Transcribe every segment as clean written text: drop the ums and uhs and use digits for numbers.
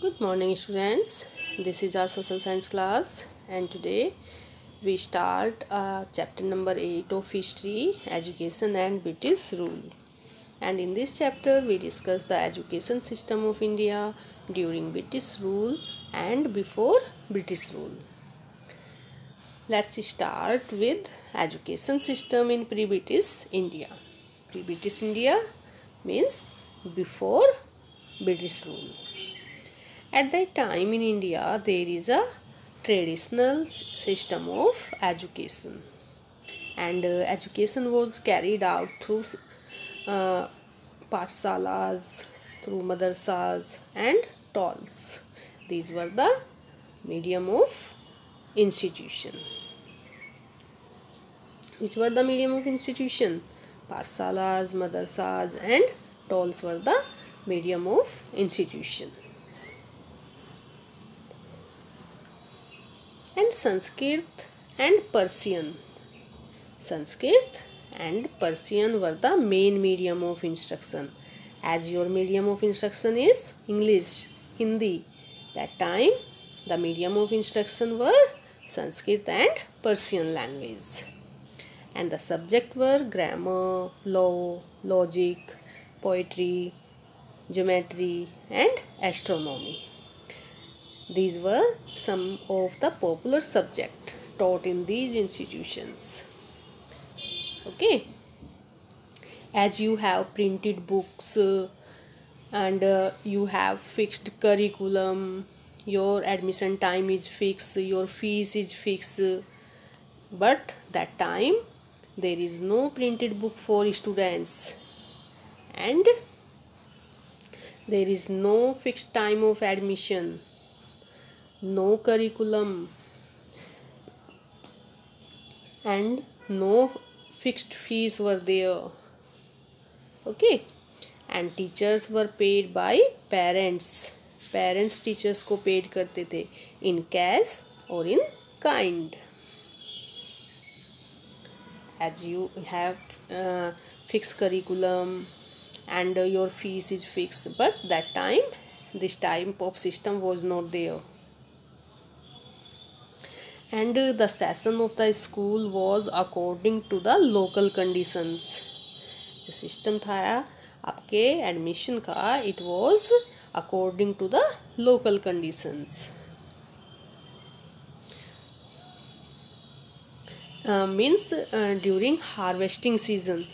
Good morning, students. This is our social science class, and today we start chapter number 8 of history, education, and British rule. And in this chapter, we discuss the education system of India during British rule and before British rule. Let's start with education system in pre-British India. Pre-British India means before British rule. At that time in India, there is a traditional system of education, and education was carried out through uh, pathshalas, through madrasas, and tolls. These were the medium of institution. Which were the medium of institution? Pathshalas, madrasas, and tolls were the medium of institution. And Sanskrit and Persian. Sanskrit and Persian were the main medium of instruction. As your medium of instruction is English, Hindi, that time the medium of instruction were Sanskrit and Persian language. And the subject were grammar, law, logic, poetry, geometry, and astronomy. These were some of the popular subjects taught in these institutions. Okay. As you have printed books and you have fixed curriculum, your admission time is fixed, your fees is fixed. But that time there is no printed book for students, and there is no fixed time of admission, no curriculum, and no fixed fees were there. Okay. And teachers were paid by parents. Parents teachers को paid करते थे in cash or in kind. As you have fixed curriculum and your fees is fixed, but that time this type of system was not there. And the session of the school was according to the local conditions. जो system था आपके admission का, it was according to the local conditions. Means during harvesting season.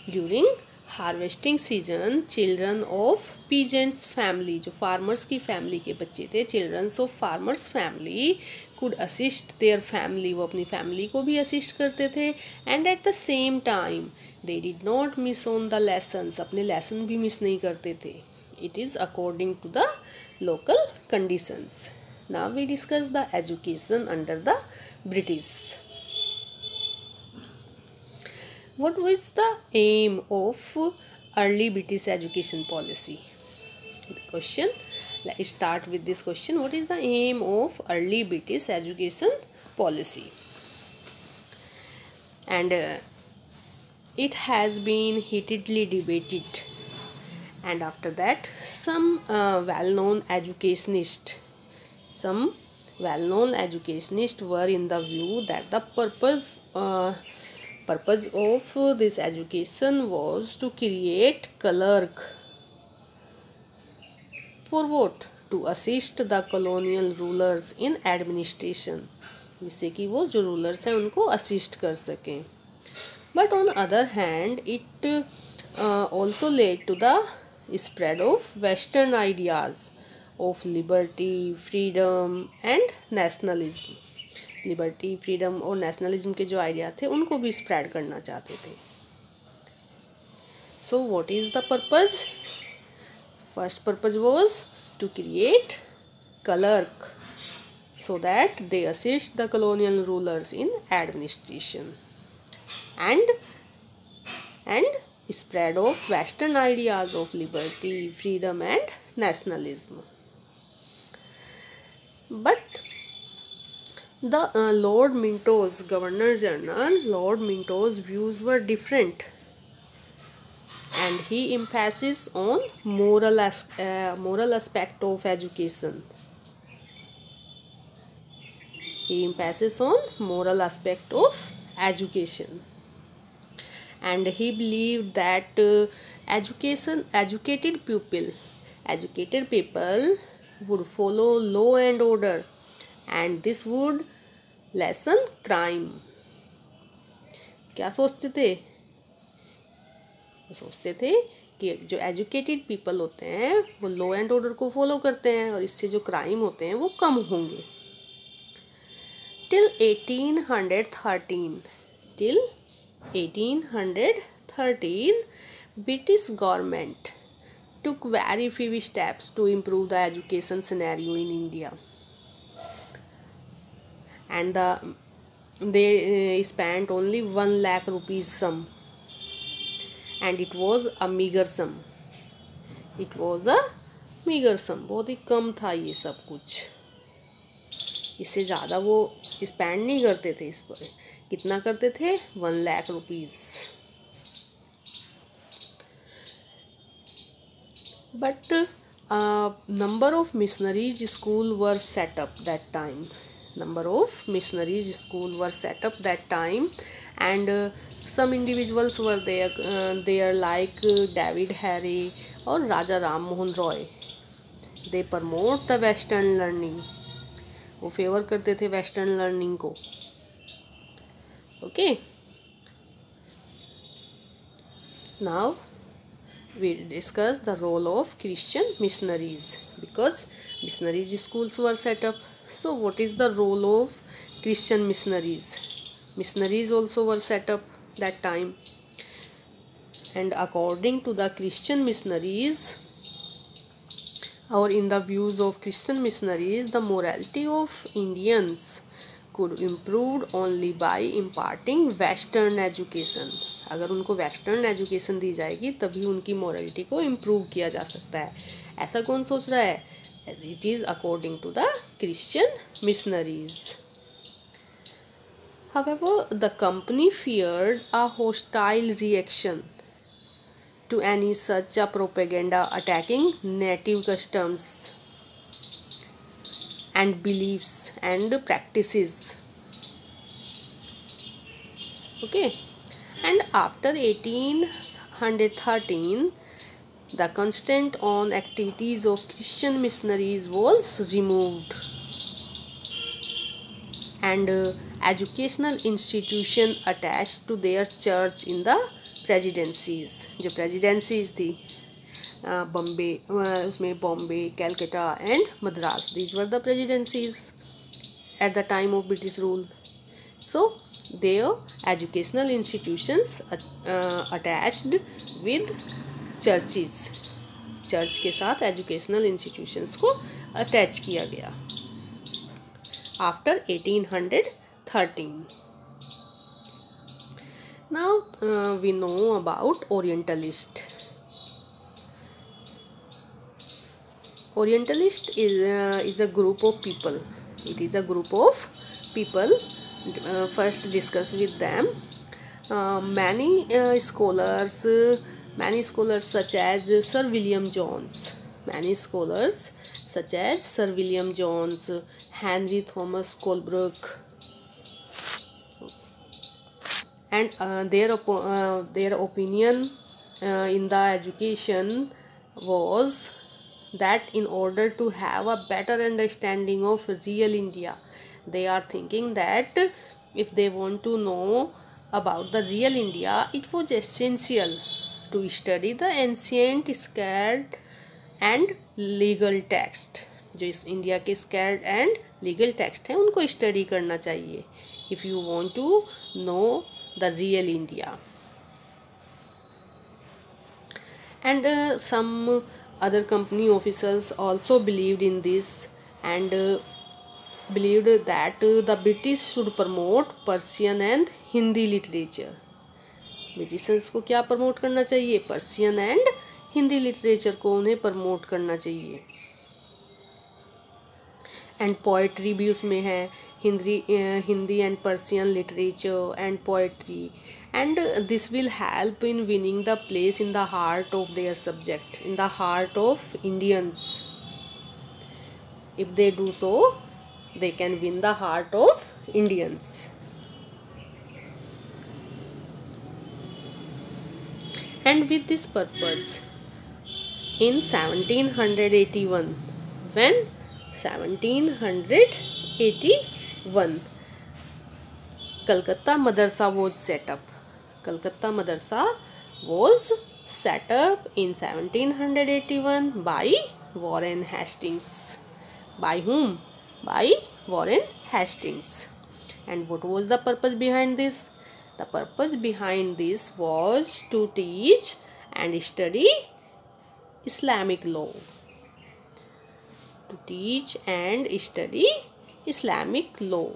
During harvesting season children of peasants family, जो farmers की family के बच्चे थे, childrens of farmers family could assist their family, वो अपनी फैमिली को भी असिस्ट करते थे. And at the same time they did not miss on the lessons, अपने लेसन भी मिस नहीं करते थे. It is according to the local conditions. Now we discuss the education under the British. What was the aim of early British education policy? The question, let's start with this question. What is the aim of early British education policy? And it has been heatedly debated. And after that, some well-known educationists were in the view that the purpose of this education was to create clerk. For what? To assist the colonial rulers in administration, जिससे कि वो जो rulers हैं उनको assist कर सकें. But on the other hand, it also led to the spread of Western ideas of liberty, freedom and nationalism. Liberty, freedom और nationalism के जो आइडिया थे उनको भी स्प्रेड करना चाहते थे. So what is the purpose? First purpose was to create clerk so that they assist the colonial rulers in administration and spread of Western ideas of liberty, freedom and nationalism. But the Lord Minto's, Governor General Lord Minto's views were different, and he emphasis on moral aspect of education. He emphasis on moral aspect of education, and he believed that educated people would follow law and order, and this would lessen crime. क्या सोचते थे? सोचते थे कि जो educated people होते हैं वो लॉ एंड ऑर्डर को फॉलो करते हैं और इससे जो क्राइम होते हैं वो कम होंगे. Till 1813, British government took very few steps to improve the education scenario in India, and they spent only 1 lakh rupees sum, and it was a meager sum. बहुत ही कम था ये सब कुछ. इससे ज़्यादा वो स्पेंड नहीं करते थे इस पर. कितना करते थे? 1 lakh rupees. But number of missionaries school were set up that time. And some individuals were there like David Harry or Raja Ram Mohan Roy. They promote the Western learning. वो फेवर करते थे वेस्टर्न लर्निंग को. Okay, now we discuss the role of Christian missionaries, because missionaries schools were set up. So what is the role of Christian missionaries? Missionaries also were set up that time, and according to the Christian missionaries, or in the views of Christian missionaries, the morality of Indians could improve only by imparting Western education. अगर उनको western education दी जाएगी तभी उनकी morality को improve किया जा सकता है. ऐसा कौन सोच रहा है? It is according to the Christian missionaries. However, the company feared a hostile reaction to any such a propaganda attacking native customs and beliefs and practices. Okay, and after 1813, the constraint on activities of Christian missionaries was removed, and educational institution attached to their church in the presidencies. जो presidencies थी बॉम्बे, उसमें Bombay, Calcutta and Madras, these were the presidencies at the time of British rule. So their educational institutions attached with churches. Church के साथ educational institutions को attach किया गया after 1813. Now we know about Orientalist. Orientalist is a group of people. It is a group of people. First discuss with them. Many scholars such as Sir William Jones, Henry Thomas Colebrook, and their opinion in the education was that in order to have a better understanding of real India, they are thinking that if they want to know about the real India, it was essential to study the ancient sacred and legal text. जो इस India के sacred and legal text हैं उनको study करना चाहिए if you want to know the real India. And some other company officials also believed in this, and believed that the British should promote Persian and Hindi literature. Britishers को क्या promote करना चाहिए? Persian and Hindi literature को उन्हें promote करना चाहिए. And poetry भी उसमें है, Hindi and Persian literature and poetry, and this will help in winning the place in the heart of their subject, in the heart of Indians. If they do so, they can win the heart of Indians. And with this purpose, in 1781, when 1781, Calcutta Madrasa was set up. Calcutta Madrasa was set up in 1781 by Warren Hastings. By whom? By Warren Hastings. And what was the purpose behind this? The purpose behind this was to teach and study Islamic law. To teach and study Islamic law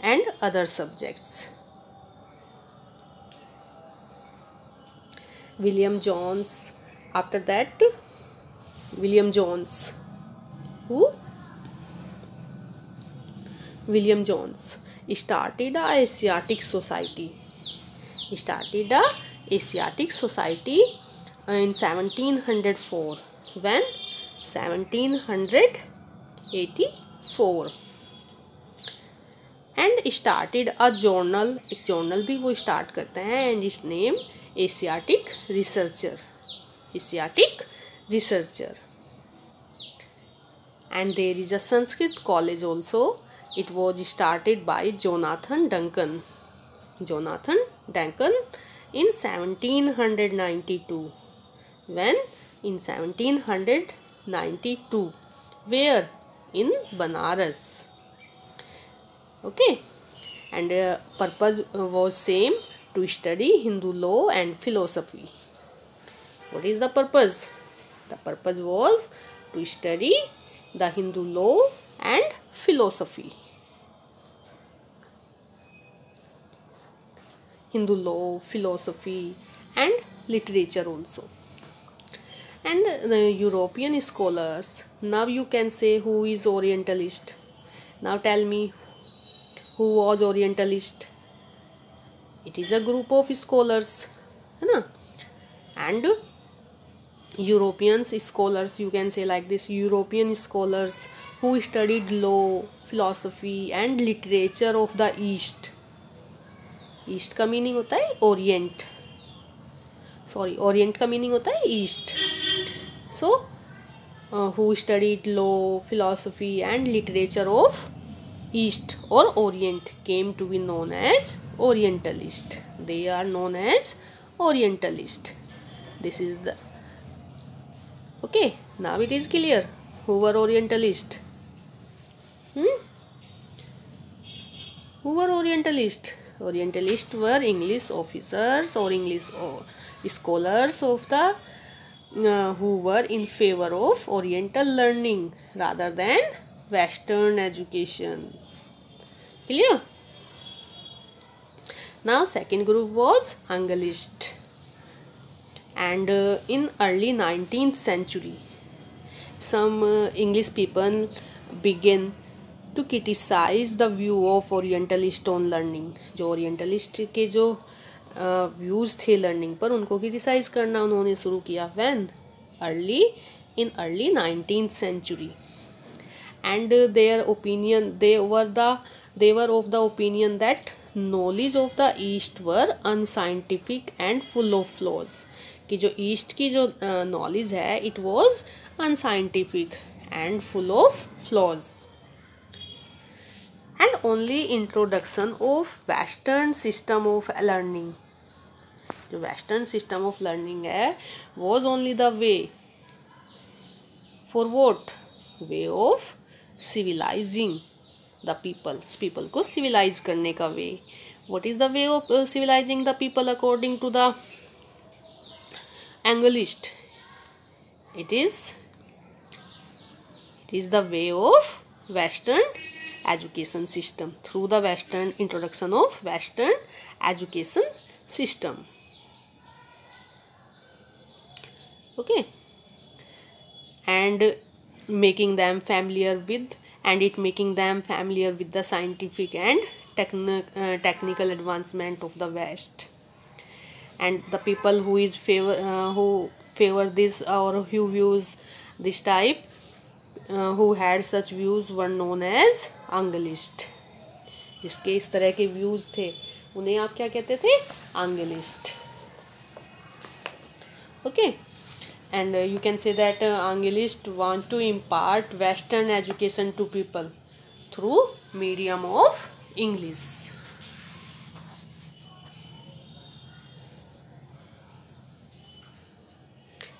and other subjects. William Jones. After that, William Jones. Who? William Jones started a Asiatic Society. Started a Asiatic Society in 1704. When? 1784. And started a journal. एक journal भी वो start करते हैं, and its name Asiatic Researcher. Asiatic Researcher. And there is a Sanskrit college also. It was started by Jonathan Duncan. Jonathan Duncan in 1792. When? In 1792. Where? In Banaras. Okay. And purpose was same, to study Hindu law and philosophy. What is the purpose? The purpose was to study the Hindu law and philosophy. Hindu law, philosophy and literature also. And the European scholars, now you can say who is Orientalist. Now tell me, who was Orientalist? It is a group of scholars, है ना? And European scholars, you can say like this, European scholars who studied law, philosophy and literature of the East. East का meaning होता है Orient. Sorry, Orient का meaning होता है East. So, who studied law, philosophy and literature of East or Orient came to be known as Orientalist. They are known as Orientalist. This is the... Okay, now it is clear who were Orientalist. Who were Orientalist? Orientalists were English officers or English scholars of the who were in favor of Oriental learning rather than Western education. Clear? Now second group was Anglist. And in early 19th century, some English people began to criticize the view of Orientalist on learning. जो Orientalist के जो views थे learning पर, उनको criticize करना उन्होंने शुरू किया. When? In early 19th century. And their opinion, they were of the opinion that knowledge of the East were unscientific and full of flaws. कि जो East की जो knowledge है, it was unscientific and full of flaws. And only introduction of Western system of learning. जो Western system of learning है, was only the way. For what? Way of civilizing the peoples. People को civilize करने का way. What is the way of civilizing the people according to the Anglist? It is the way of Western education system, through the Western introduction of Western education system. Okay, and making them familiar with and it making them familiar with the scientific and technical advancement of the West. And the people who favor this or who views this type, who had such views were known as Anglist. जिसके इस तरह के views थे उन्हें आप क्या कहते थे? Anglist. Okay. And you can say that Anglist want to impart Western education to people through medium of English.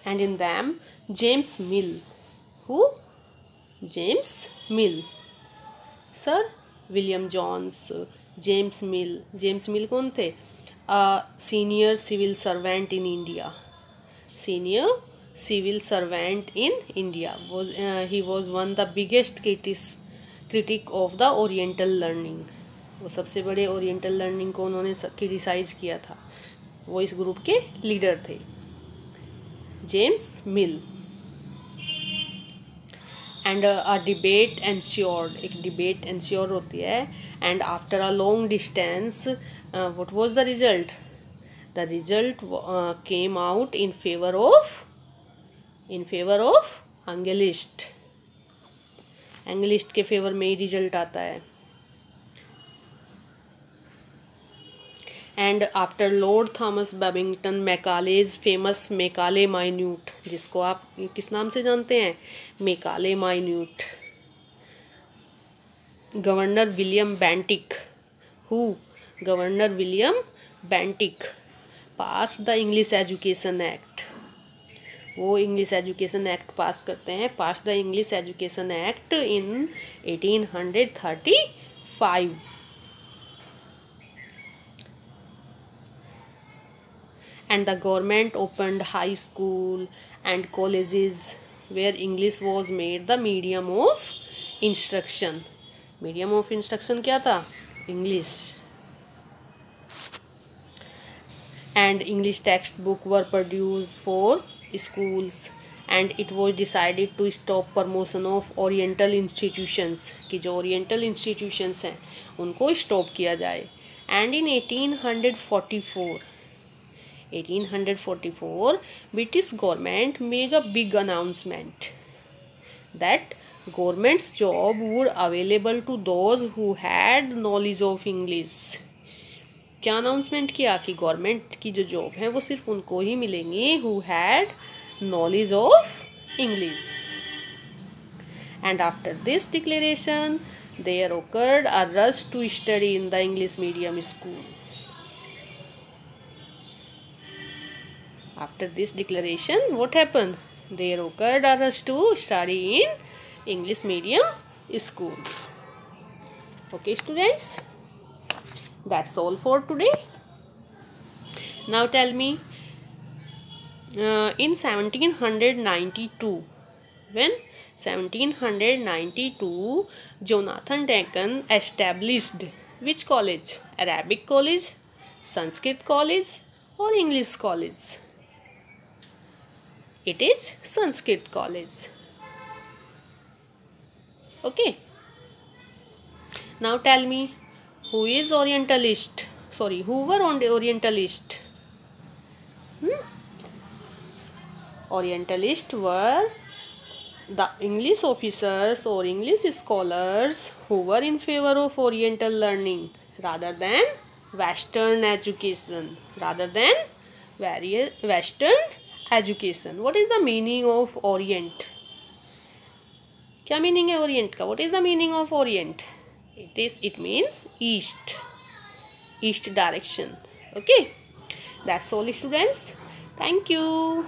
And in them, James Mill. Who? James Mill. Sir William Jones. James Mill. James Mill कौन थे? A senior civil servant in India. Senior civil servant in India. He was one the biggest critic of the Oriental learning. वो सबसे बड़े oriental learning को उन्होंने criticise किया था. वो इस ग्रुप के लीडर थे. James mill. And a debate ensued. एक डिबेट ensued होती है. And after a long distance, what was the result? The result came out in favor of Anglist. Anglist के फेवर में ही रिजल्ट आता है. And after Lord Thomas Babington Macaulay's famous Macaulay Minute, जिसको आप किस नाम से जानते हैं? Macaulay Minute. Governor William Bentinck. Governor William Bentinck pass the English education act. वो इंग्लिश एजुकेशन एक्ट पास करते हैं. Pass the English education act in 1835. And the government opened high school and colleges where English was made the medium of instruction. Medium of instruction क्या था? English. And English textbook were produced for schools. And it was decided to stop promotion of Oriental institutions. कि जो Oriental institutions हैं उनको stop किया जाए. And in 1844, British government made a big announcement that government's job would available to those who had knowledge of English. क्या announcement किया कि government की जो जॉब है वो सिर्फ उनको ही मिलेंगी who had knowledge of English. And after this declaration, there occurred a rush to study in the English medium school. After this declaration, what happened? There occurred a rush to study in English medium school. Okay, students, that's all for today. Now tell me, in 1792, Jonathan Deacon established which college? Arabic college, Sanskrit college, or English college? It is Sanskrit college. Okay. Now tell me, who is Orientalist? Who were on the Orientalist? Orientalists were the English officers or English scholars who were in favor of Oriental learning rather than Western education. Western education. What is the meaning of Orient? क्या meaning है Orient का? What is the meaning of Orient? It means east direction. Okay, that's all students. Thank you.